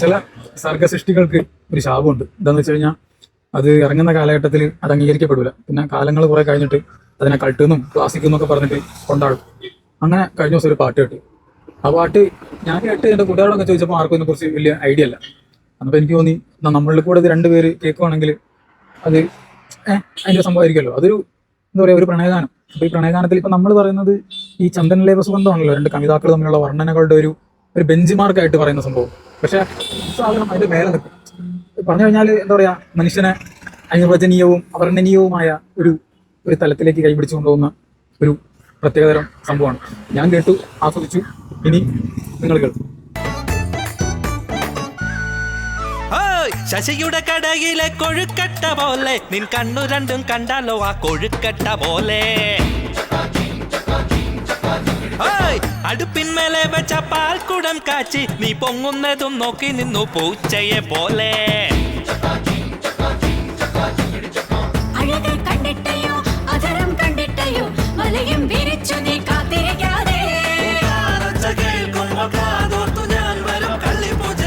ചില സർഗസൃഷ്ടികൾക്ക് ഒരു ശാപമുണ്ട്. എന്താണെന്ന് വെച്ച് കഴിഞ്ഞാൽ അത് ഇറങ്ങുന്ന കാലഘട്ടത്തിൽ അത് അംഗീകരിക്കപ്പെടില്ല. പിന്നെ കാലങ്ങൾ കുറെ കഴിഞ്ഞിട്ട് അതിനെ കൾട്ടെന്നും ക്ലാസിക് എന്നൊക്കെ പറഞ്ഞിട്ട് കൊണ്ടാടും. അങ്ങനെ കഴിഞ്ഞ ദിവസം ഒരു പാട്ട് കേട്ടു. ആ പാട്ട് ഞാൻ കേട്ട് എൻ്റെ കൂട്ടുകാരോടൊക്കെ ചോദിച്ചപ്പോൾ ആർക്കും ഇതിനെ കുറിച്ച് വലിയ ഐഡിയ അല്ല. അപ്പോൾ എനിക്ക് തോന്നി നമ്മളിൽ കൂടെ ഇത് രണ്ടുപേര് കേൾക്കുവാണെങ്കിൽ അത് അതിൻ്റെ സംഭവമായിരിക്കുമല്ലോ. അതൊരു എന്താ പറയുക, ഒരു പ്രണയഗാനം. അപ്പോൾ ഈ പ്രണയഗാനത്തിൽ ഇപ്പം നമ്മൾ പറയുന്നത് ഈ ചന്ദനലേപ സുഗന്ധമാണല്ലോ രണ്ട് കവിതാക്കൾ തമ്മിലുള്ള വർണ്ണനകളുടെ ഒരു ബെഞ്ച് മാർക്കായിട്ട് പറയുന്ന സംഭവം. പക്ഷെ സാധനം അതിന്റെ മേലെ നിൽക്കും. പറഞ്ഞു കഴിഞ്ഞാൽ എന്താ പറയാ, മനുഷ്യനെ അനിർവചനീയവും അവർണ്ണനീയവുമായ ഒരു തലത്തിലേക്ക് കൈപിടിച്ചു കൊണ്ടുപോകുന്ന ഒരു പ്രത്യേകതരം സംഭവമാണ്. ഞാൻ കേട്ടു, ആസ്വദിച്ചു. ഇനി നിങ്ങൾ കേൾക്കും. ശശിയുടെ കടയിലെ കൊഴുക്കട്ട പോലെ നിൻ കണ്ണു രണ്ടും കണ്ടാലോ ആ കൊഴുക്കട്ട പോലെ. അടുപ്പിന്മേലെ വെച്ച പാൽക്കുടം കാച്ചി നീ പൊങ്ങുന്നതും നോക്കി നിന്നു പൂച്ചയെ പോലെ. അഴക് കണ്ടിട്ടയോ അധരം കണ്ടിട്ടയോ വലയം വിരിച്ചു നീ കാത്തിരിക്കാതെ. കേൾക്കുമ്പോൾ കാതോർത്തു ഞാൻ വരും കള്ളിപ്പൂച്ച.